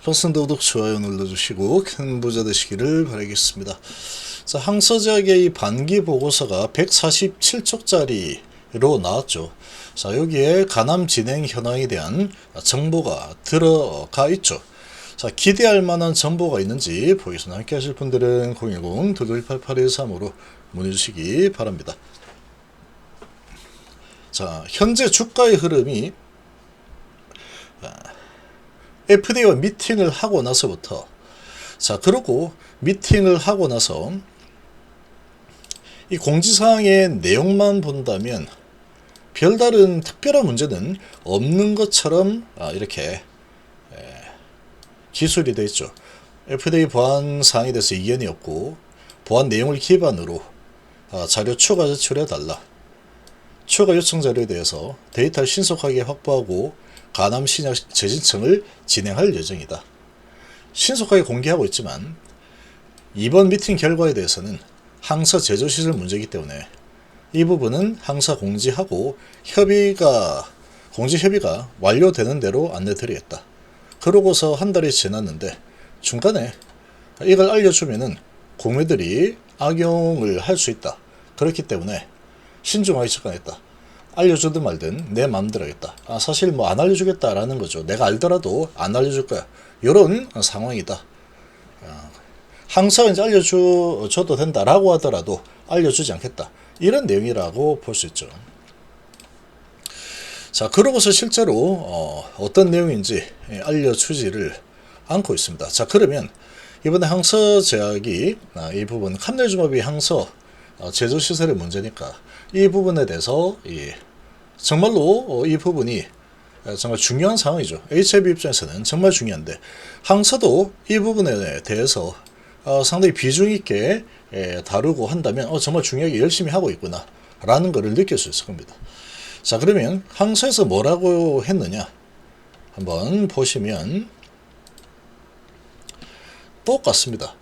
버튼 구독, 좋아요 눌러주시고 큰 부자 되시기를 바라겠습니다. 자, 항서제약의 이 반기 보고서가 147쪽짜리로 나왔죠. 자, 여기에 간암 진행 현황에 대한 정보가 들어가 있죠. 자, 기대할 만한 정보가 있는지 보겠습니다. 함께 하실 분들은 010-2288-123으로 문의 주시기 바랍니다. 자, 현재 주가의 흐름이 FDA와 미팅을 하고 나서부터, 자, 그리고 미팅을 하고 나서 이 공지사항의 내용만 본다면 별다른 특별한 문제는 없는 것처럼 이렇게 기술이 되어 있죠. FDA 보안 사항에 대해서 이견이 없고, 보안 내용을 기반으로 자료 추가 제출해달라, 추가 요청 자료에 대해서 데이터를 신속하게 확보하고 간암 신약 재신청을 진행할 예정이다. 신속하게 공개하고 있지만 이번 미팅 결과에 대해서는 항서 제조시설 문제이기 때문에 이 부분은 항상 공지하고 공지 협의가 완료되는 대로 안내드리겠다. 그러고서 한 달이 지났는데 중간에 이걸 알려주면은 공매들이 악용을 할 수 있다. 그렇기 때문에 신중하게 접근했다. 알려주든 말든 내 마음대로 하겠다. 사실 뭐 안 알려주겠다라는 거죠. 내가 알더라도 안 알려줄 거야. 이런 상황이다. 항상 이제 알려줘도 된다라고 하더라도 알려주지 않겠다. 이런 내용이라고 볼 수 있죠. 자, 그러고서 실제로 어떤 내용인지 알려주지를 않고 있습니다. 자, 그러면 이번에 항서제약이 이 부분 캄넬주마비 항서 제조시설의 문제니까 이 부분에 대해서 정말로 이 부분이 정말 중요한 상황이죠. HIV 입장에서는 정말 중요한데 항서도 이 부분에 대해서 상당히 비중 있게 다루고 한다면 정말 중요하게 열심히 하고 있구나 라는 것을 느낄 수 있을 겁니다. 자, 그러면 항서에서 뭐라고 했느냐 한번 보시면 똑같습니다.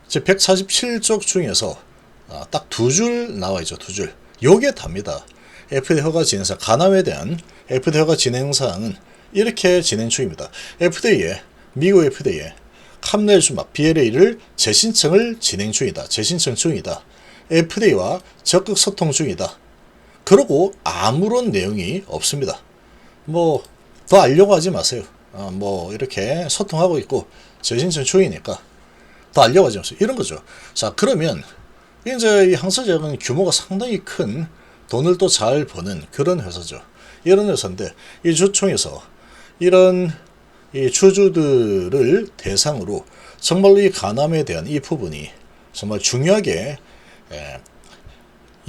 자, 147쪽 중에서 딱 두 줄 나와 있죠. 두 줄. 요게 답니다. FDA 허가 진행사, 간암에 대한 FDA 허가 진행사항은 이렇게 진행 중입니다. 미국 FDA에 캄넬주마비 BLA를 재신청을 진행 중이다. 재신청 중이다. FDA와 적극 소통 중이다. 그러고 아무런 내용이 없습니다. 뭐 더 알려고 하지 마세요. 뭐 이렇게 소통하고 있고 재신청 중이니까 더 알려고 하지 마세요. 이런 거죠. 자, 그러면 이제 이 항서제약은 규모가 상당히 큰, 돈을 또 잘 버는 그런 회사죠. 이런 회사인데 이 주총에서 이런 이 주주들을 대상으로 정말로 이 간암에 대한 이 부분이 정말 중요하게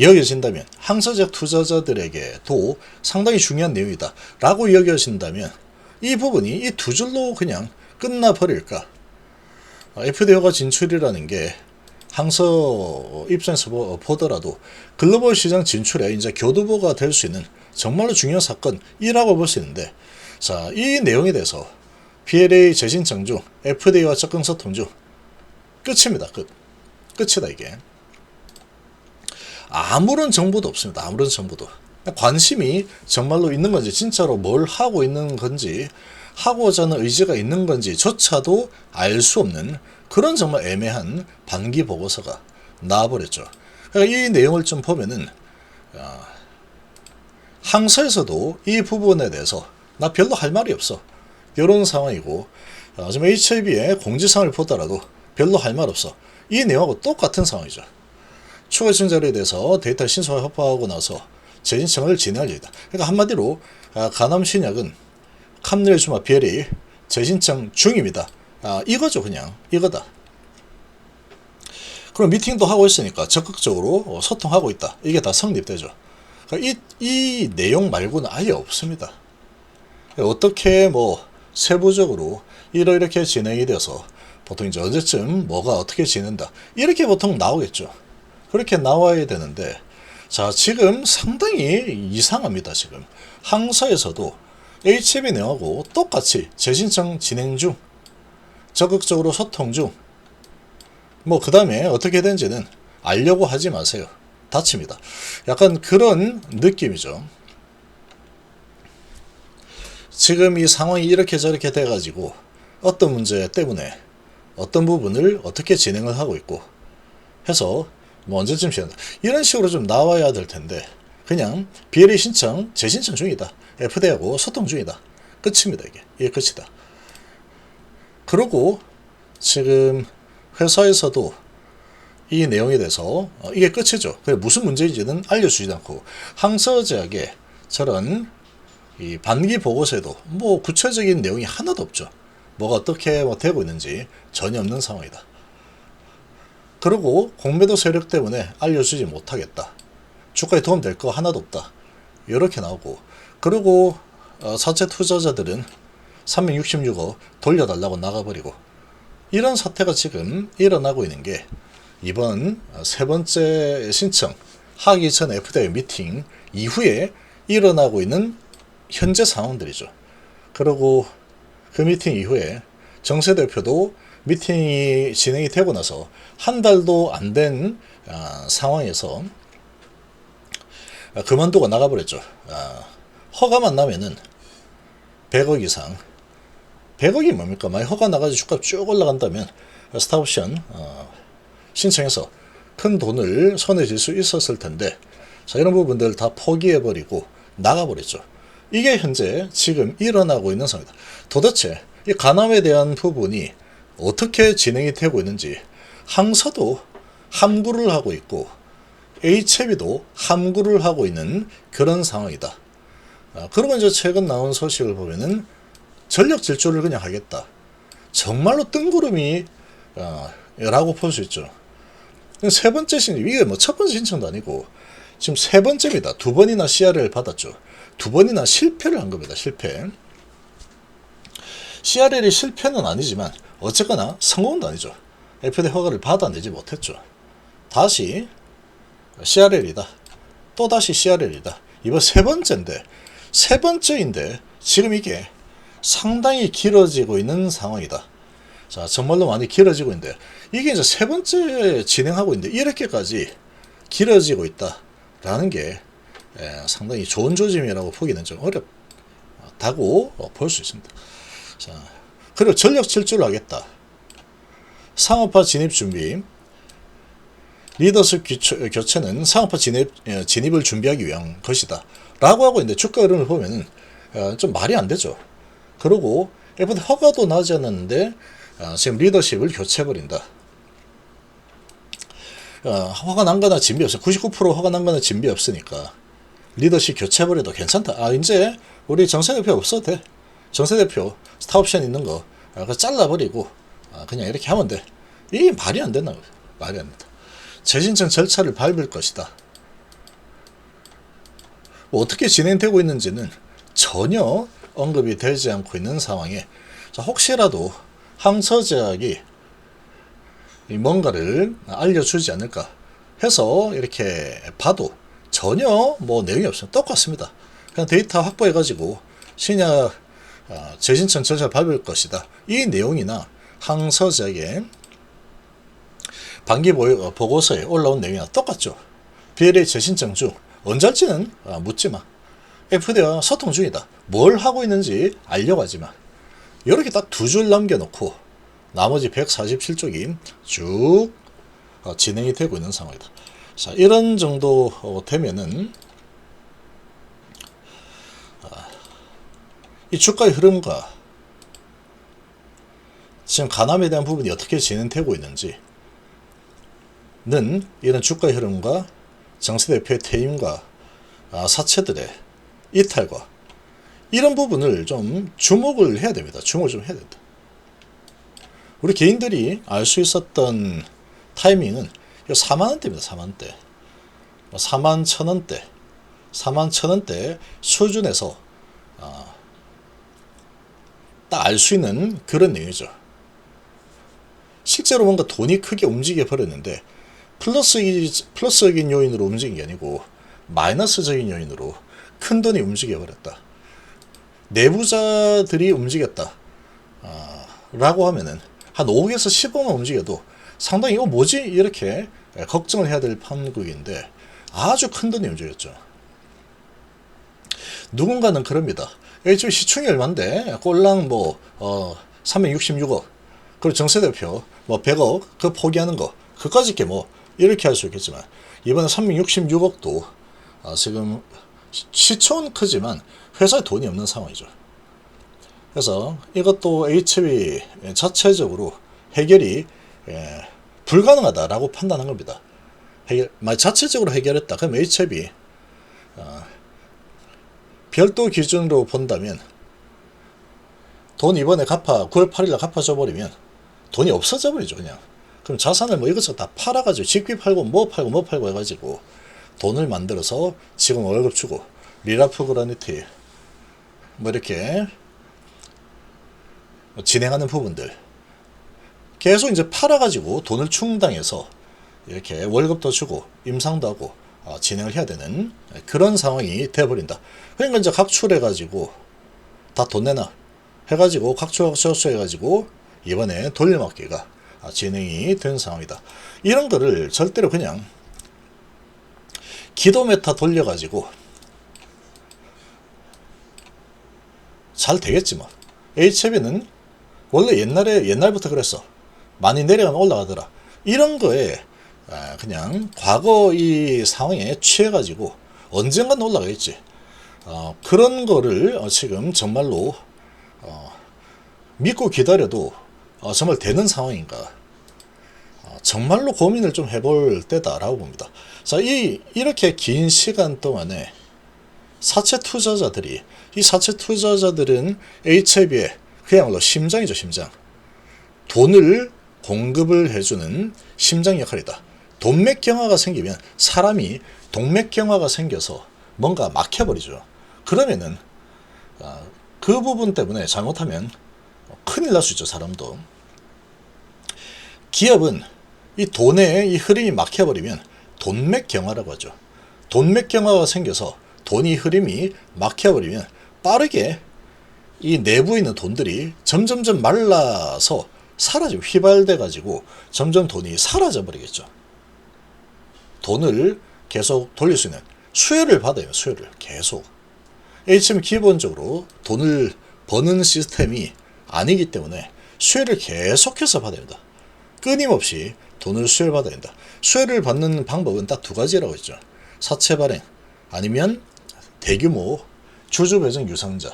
여겨진다면, 항서제약 투자자들에게도 상당히 중요한 내용이다 라고 여겨진다면 이 부분이 이 두 줄로 그냥 끝나버릴까? FDA 허가 진출이라는 게 항서 입장에서 보더라도 글로벌 시장 진출에 이제 교두보가 될 수 있는 정말로 중요한 사건이라고 볼 수 있는데, 자, 이 내용에 대해서 BLA 재신청 중, FDA와 적극 소통 중, 끝입니다. 끝이다 이게. 아무런 정보도 없습니다. 아무런 정보도. 관심이 정말로 있는 건지, 진짜로 뭘 하고 있는 건지, 하고자 하는 의지가 있는 건지 조차도 알 수 없는 그런 정말 애매한 반기 보고서가 나와버렸죠. 그러니까 이 내용을 좀 보면은 항서에서도 이 부분에 대해서 나 별로 할 말이 없어, 이런 상황이고, 지금 HIV의 공지사항을 보더라도 별로 할 말 없어, 이 내용하고 똑같은 상황이죠. 추가 요청 자료에 대해서 데이터를 신속하게 확보하고 나서 재신청을 진행할 예정이다. 그러니까 한마디로 간암 신약은 캄넬주마비 BLA 재신청 중입니다. 이거죠. 그냥 이거다. 그럼 미팅도 하고 있으니까 적극적으로 소통하고 있다. 이게 다 성립되죠. 그러니까 이 내용 말고는 아예 없습니다. 어떻게 뭐 세부적으로 이렇게 진행이 돼서 보통 이제 언제쯤 뭐가 어떻게 지낸다 이렇게 보통 나오겠죠. 그렇게 나와야 되는데, 자, 지금 상당히 이상합니다. 지금 항서에서도 HIV 내용하고 똑같이 재신청 진행 중, 적극적으로 소통 중, 뭐 그 다음에 어떻게 되는지는 알려고 하지 마세요. 다칩니다. 약간 그런 느낌이죠. 지금 이 상황이 이렇게 저렇게 돼가지고 어떤 문제 때문에 어떤 부분을 어떻게 진행을 하고 있고 해서 뭐 언제쯤 시행한다 이런 식으로 좀 나와야 될 텐데 그냥 BLA 신청 재신청 중이다 FDA하고 소통 중이다 끝입니다. 이게 끝이다. 그리고 지금 회사에서도 이 내용에 대해서 이게 끝이죠. 무슨 문제인지는 알려주지도 않고 항서제약의 저런 이 반기 보고서에도 뭐 구체적인 내용이 하나도 없죠. 뭐가 어떻게 뭐 되고 있는지 전혀 없는 상황이다. 그리고 공매도 세력 때문에 알려주지 못하겠다. 주가에 도움될 거 하나도 없다. 이렇게 나오고 그리고 사채 투자자들은 366억 돌려달라고 나가버리고 이런 사태가 지금 일어나고 있는 게 이번 세 번째 신청 하기 전 FDA 미팅 이후에 일어나고 있는 현재 상황들이죠. 그리고 그 미팅 이후에 정세 대표도 미팅이 진행이 되고 나서 한 달도 안 된 상황에서 그만두고 나가버렸죠. 허가만 나면은 100억 이상 100억이 뭡니까? 만약 허가 나가지고 주가 쭉 올라간다면 스탑옵션 신청해서 큰 돈을 손에 쥘 수 있었을 텐데 자 이런 부분들 다 포기해버리고 나가버렸죠. 이게 현재 지금 일어나고 있는 상황이다. 도대체 이 간암에 대한 부분이 어떻게 진행이 되고 있는지 항사도 함구를 하고 있고 HB도 함구를 하고 있는 그런 상황이다. 그리고 이제 최근 나온 소식을 보면은 전력 질주를 그냥 하겠다. 정말로 뜬구름이 라고 볼 수 있죠. 세 번째 신청, 이게 뭐 첫 번째 신청도 아니고 지금 세 번째입니다. 두 번이나 CRL을 받았죠. 두 번이나 실패를 한 겁니다. 실패. CRL이 실패는 아니지만 어쨌거나 성공도 아니죠. FDA 허가를 받아내지 못했죠. 다시 CRL이다. 또 다시 CRL이다. 이번 세 번째인데 지금 이게 상당히 길어지고 있는 상황이다. 자, 정말로 많이 길어지고 있는데 이게 이제 세 번째 진행하고 있는데 이렇게까지 길어지고 있다라는 게 상당히 좋은 조짐이라고 보기는 좀 어렵다고 볼 수 있습니다. 자, 그리고 전력 질주를 하겠다. 상업화 진입 준비. 리더십 교체는 상업화 진입을 준비하기 위한 것이다. 라고 하고 있는데 주가 흐름을 보면은 좀 말이 안 되죠. 그리고 FDA 허가도 나지 않았는데 지금 리더십을 교체해버린다. 허가 난 거나 진비 없어. 99% 허가 난 거나 진비 없으니까 리더십 교체해버려도 괜찮다. 이제 우리 정세 대표 없어도 돼. 정세 대표 스탑옵션 있는 거 잘라버리고 그냥 이렇게 하면 돼. 이게 말이 안 된다. 말이 안 된다. 재신청 절차를 밟을 것이다. 뭐 어떻게 진행되고 있는지는 전혀 언급이 되지 않고 있는 상황에 자, 혹시라도 항서제약이 뭔가를 알려주지 않을까 해서 이렇게 봐도 전혀 뭐 내용이 없어요. 똑같습니다. 그냥 데이터 확보해가지고 신약 재신청 절차를 밟을 것이다. 이 내용이나 항서제약의 반기 보고서에 올라온 내용이나 똑같죠. BLA 재신청 중 언제 할지는 묻지마. FDA와 소통 중이다. 뭘 하고 있는지 알려고 하지마. 이렇게 딱 두 줄 남겨놓고 나머지 147쪽이 쭉 진행이 되고 있는 상황이다. 자, 이런 정도 되면은 이 주가의 흐름과 지금 간암에 대한 부분이 어떻게 진행되고 있는지는 이런 주가의 흐름과 정세 대표의 퇴임과 사채들의 이탈과 이런 부분을 좀 주목을 해야 됩니다. 주목을 좀 해야 된다. 우리 개인들이 알 수 있었던 타이밍은 4만원대입니다. 4만원대. 41,000원대. 41,000원대 수준에서 딱 알 수 있는 그런 내용이죠. 실제로 뭔가 돈이 크게 움직여 버렸는데 플러스적인 요인으로 움직인 게 아니고 마이너스적인 요인으로 큰 돈이 움직여 버렸다. 내부자들이 움직였다. 라고 하면은 한 5억에서 10억만 움직여도 상당히 이거 뭐지? 이렇게 걱정을 해야 될 판국인데 아주 큰 돈이 움직였죠. 누군가는 그럽니다. HB 시총이 얼만데 꼴랑 366억, 그리고 정세 대표 100억 그 포기하는 거, 그까짓 게 이렇게 할 수 있겠지만, 이번에 366억도 지금 시총은 크지만 회사에 돈이 없는 상황이죠. 그래서 이것도 HB 자체적으로 해결이 불가능하다라고 판단한 겁니다. 만약 자체적으로 해결했다 그럼 HB 별도 기준으로 본다면 돈 이번에 9월 8일날 갚아줘 버리면 돈이 없어져 버리죠. 그냥 그럼 자산을 이것저것 다 팔아가지고 직비 팔고 뭐 팔고 해가지고 돈을 만들어서 지금 월급 주고 리라프 그라니티 이렇게 진행하는 부분들 계속 이제 팔아가지고 돈을 충당해서 이렇게 월급도 주고 임상도 하고 진행을 해야 되는 그런 상황이 돼버린다. 그러니까 이제 각출해가지고 다 돈 내놔 해가지고 각출 해가지고 이번에 돌려막기가 진행이 된 상황이다. 이런 거를 절대로 그냥 기도 메타 돌려가지고 잘 되겠지 뭐. HB는 원래 옛날부터 그랬어. 많이 내려가면 올라가더라. 이런 거에 그냥 과거 이 상황에 취해가지고 언젠간 올라가겠지. 그런 거를 지금 정말로 믿고 기다려도 정말 되는 상황인가, 정말로 고민을 좀 해볼 때다라고 봅니다. 자, 이렇게 긴 시간 동안에 사채 투자자들이, 이 사채 투자자들은 HIB의 그야말로 심장이죠, 심장. 돈을 공급을 해주는 심장 역할이다. 동맥경화가 생기면 사람이 동맥경화가 생겨서 뭔가 막혀버리죠. 그러면은 그 부분 때문에 잘못하면 큰일 날 수 있죠, 사람도. 기업은 이 돈의 이 흐름이 막혀버리면 돈맥경화라고 하죠. 돈맥경화가 생겨서 돈이 흐름이 막혀버리면 빠르게 이 내부에 있는 돈들이 점점점 말라서 사라지고 휘발돼 가지고 점점 돈이 사라져 버리겠죠. 돈을 계속 돌릴 수 있는 수혜를 받아요. 수혜를 계속. HM은 기본적으로 돈을 버는 시스템이 아니기 때문에 수혜를 계속해서 받아야 된다. 끊임없이 돈을 수혜를 받아야 된다. 수혜를 받는 방법은 딱 두 가지라고 했죠. 사채 발행 아니면 대규모 주주 배정 유상자.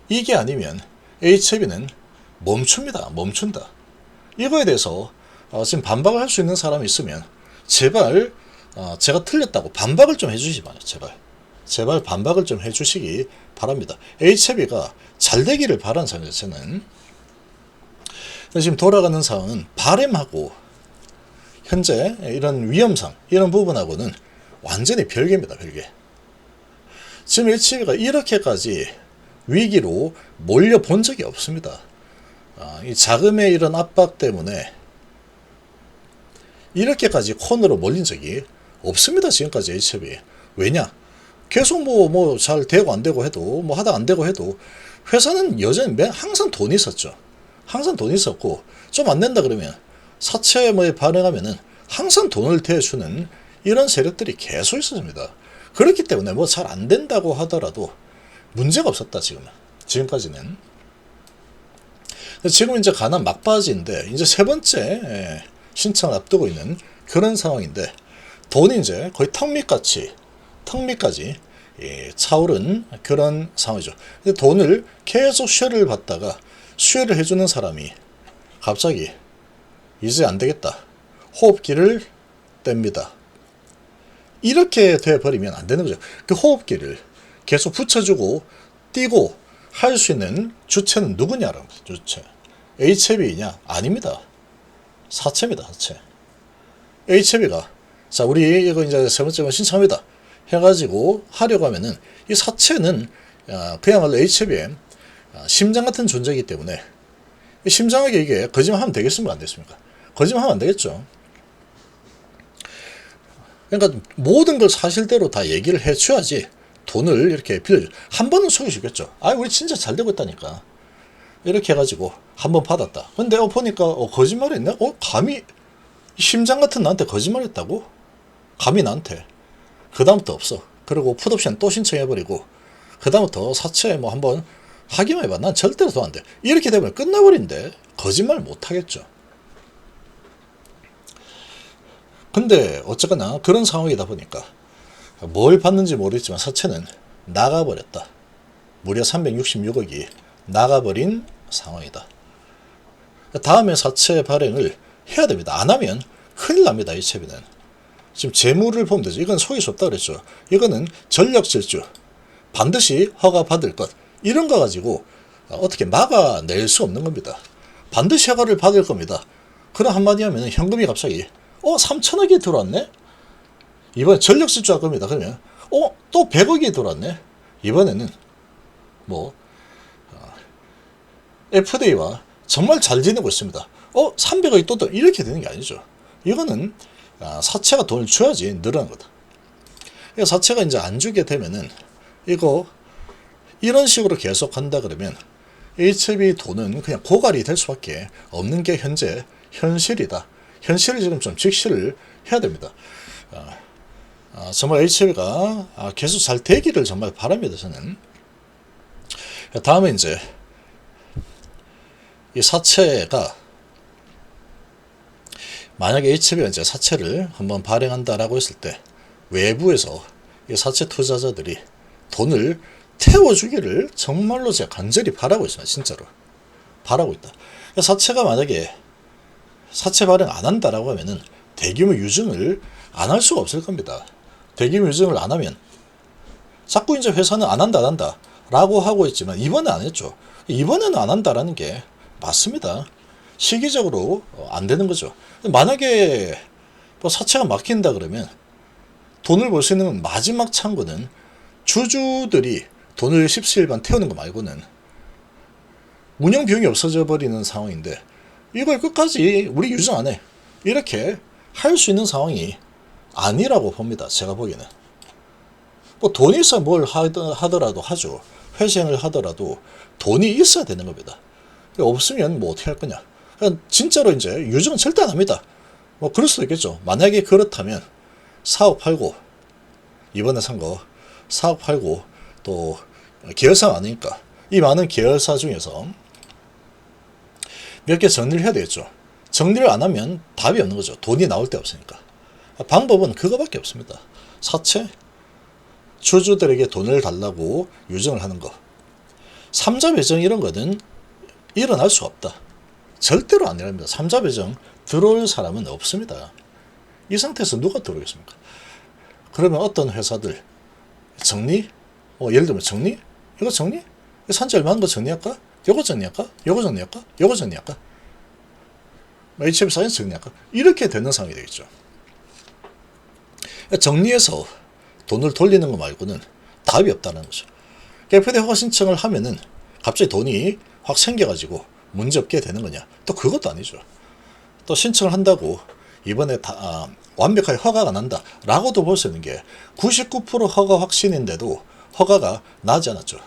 이게 아니면 HB는 멈춥니다. 멈춘다. 이거에 대해서 지금 반박을 할 수 있는 사람이 있으면 제발 제가 틀렸다고 반박을 좀 해주시기 바랍니다. 제발 반박을 좀 해주시기 바랍니다. HB가 잘 되기를 바라는 사람 자체는 지금 돌아가는 상황은 바램하고 현재 이런 위험상 이런 부분하고는 완전히 별개입니다. 별개. 지금 HB가 이렇게까지 위기로 몰려본 적이 없습니다. 이 자금의 이런 압박 때문에 이렇게까지 코너로 몰린 적이 없습니다. 지금까지 HB. 왜냐? 계속 잘 되고 안 되고 해도 하다 안 되고 해도 회사는 여전히 항상 돈이 있었죠. 항상 돈이 있었고 좀 안 된다 그러면 사채에 반응하면은 항상 돈을 대주는 이런 세력들이 계속 있었습니다. 그렇기 때문에 잘 안 된다고 하더라도 문제가 없었다. 지금까지는. 지금 이제 가난 막바지인데 이제 세 번째 신청을 앞두고 있는 그런 상황인데 돈이 이제 거의 턱 밑까지 차오른 그런 상황이죠. 근데 돈을 계속 수혜를 받다가 수혜를 해주는 사람이 갑자기 이제 안 되겠다. 호흡기를 뗍니다. 이렇게 돼버리면 안 되는 거죠. 그 호흡기를 계속 붙여주고 띄고 할 수 있는 주체는 누구냐라는 거죠. 주체. HB이냐? 아닙니다. 사채입니다. 사채. HB가 자, 우리 이거 이제 세 번째 건 신청합니다. 해가지고 하려고 하면은 이 사채는 그야말로 HB의 심장 같은 존재이기 때문에 심장에게 이게 거짓말하면 되겠습니까? 안 되겠습니까? 거짓말하면 안 되겠죠. 그러니까 모든 걸 사실대로 다 얘기를 해줘야지 돈을 이렇게 빌려줘. 한 번은 속여주겠죠. 우리 진짜 잘 되고 있다니까. 이렇게 해가지고 한 번 받았다. 근데 보니까 거짓말했네? 감히 심장 같은 나한테 거짓말했다고? 감히 나한테. 그 다음부터 없어. 그리고 풋옵션 또 신청해버리고 그 다음부터 사채 한번 하기만 해봐. 난 절대로 돈 안 돼. 이렇게 되면 끝나버린데 거짓말 못 하겠죠. 근데 어쨌거나 그런 상황이다 보니까 뭘 받는지 모르겠지만 사채는 나가버렸다. 무려 366억이 나가버린 상황이다. 다음에 사채 발행을 해야 됩니다. 안 하면 큰일 납니다. 이채비는. 지금 재무를 보면 되죠. 이건 속일 수 없다 그랬죠. 이거는 전력질주, 반드시 허가받을 것, 이런 거 가지고 어떻게 막아낼 수 없는 겁니다. 반드시 허가를 받을 겁니다. 그런 한마디 하면 현금이 갑자기 3천억이 들어왔네? 이번에 전력질주 할 겁니다. 그러면 또 100억이 들어왔네? 이번에는 뭐 FDA와 정말 잘 지내고 있습니다. 300억이 또 이렇게 되는 게 아니죠. 이거는 사채가 돈을 줘야지 늘어난 거다. 사채가 이제 안 주게 되면은 이런 식으로 계속 한다 그러면 HB 돈은 그냥 고갈이 될 수밖에 없는 게 현재 현실이다. 현실을 지금 좀 직시를 해야 됩니다. 정말 HB가 계속 잘 되기를 정말 바랍니다. 저는. 다음에 이제 이 사채가 만약에 HB가 이제 사채를 한번 발행한다라고 했을 때 외부에서 이 사채 투자자들이 돈을 태워주기를 정말로 제가 간절히 바라고 있습니다. 진짜로 바라고 있다. 사채가 만약에 사채 발행 안 한다라고 하면은 대규모 유증을 안 할 수가 없을 겁니다. 대규모 유증을 안 하면 자꾸 이제 회사는 안 한다 라고 하고 있지만 이번에 안 했죠. 이번에는 안 한다라는 게 맞습니다. 시기적으로 안 되는 거죠. 만약에 뭐 사채가 막힌다 그러면 돈을 벌 수 있는 마지막 창구는 주주들이 돈을 십시일반 태우는 거 말고는 운영 비용이 없어져 버리는 상황인데 이걸 끝까지 우리 유증 안 해. 이렇게 할 수 있는 상황이 아니라고 봅니다. 제가 보기에는. 뭐 돈이 있어야 뭘 하더라도 하죠. 회생을 하더라도 돈이 있어야 되는 겁니다. 없으면 뭐 어떻게 할 거냐. 그러니까 진짜로 이제 유증은 절대 안 합니다. 뭐 그럴 수도 있겠죠. 만약에 그렇다면 4억 팔고 이번에 산 거 4억 팔고 또 계열사가 아니니까 이 많은 계열사 중에서 몇 개 정리를 해야 되겠죠. 정리를 안 하면 답이 없는 거죠. 돈이 나올 데 없으니까. 방법은 그거밖에 없습니다. 사채, 주주들에게 돈을 달라고 유증을 하는 거. 3자 배정 이런 거는 일어날 수가 없다. 절대로 안 일어납니다. 3자 배정 들어올 사람은 없습니다. 이 상태에서 누가 들어오겠습니까? 그러면 어떤 회사들 정리? 예를 들면 정리? 이거 정리? 산지 얼마 한 거 정리할까? 요거 정리할까? 요거 정리할까? 요거 정리할까? HB 사이언스 정리할까? 이렇게 되는 상황이 되겠죠. 정리해서 돈을 돌리는 거 말고는 답이 없다는 거죠. FDA 허가 신청을 하면은 갑자기 돈이 확 생겨가지고 문제없게 되는 거냐? 또 그것도 아니죠. 또 신청을 한다고 이번에 완벽하게 허가가 난다 라고도 볼 수 있는 게 99% 허가 확신인데도 허가가 나지 않았죠.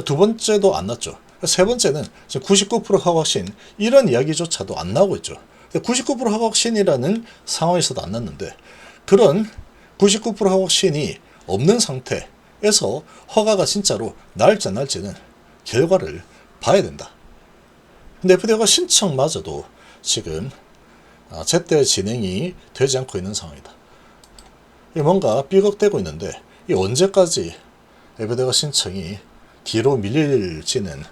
두 번째도 안 났죠. 세 번째는 지금 99% 허가 확신 이런 이야기조차도 안 나오고 있죠. 99% 허가 확신이라는 상황에서도 안 났는데 그런 99% 허가 확신이 없는 상태에서 허가가 진짜로 날지 안 날지는 결과를 봐야 된다. 근데 FDA가 신청마저도 지금 제때 진행이 되지 않고 있는 상황이다. 뭔가 삐걱대고 있는데 이 언제까지 FDA가 신청이 뒤로 밀릴지는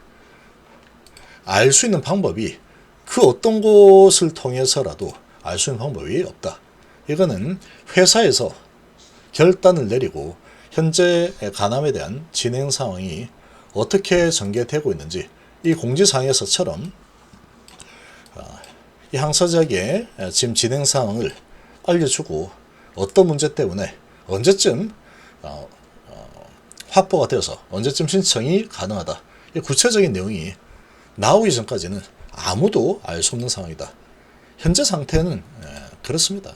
알 수 있는 방법이 그 어떤 곳을 통해서라도 알 수 있는 방법이 없다. 이거는 회사에서 결단을 내리고 현재 간암에 대한 진행 상황이 어떻게 전개되고 있는지 이 공지사항에서처럼 이 항사작의 지금 진행 상황을 알려주고 어떤 문제 때문에 언제쯤 확보가 되어서 언제쯤 신청이 가능하다. 이 구체적인 내용이 나오기 전까지는 아무도 알 수 없는 상황이다. 현재 상태는 그렇습니다.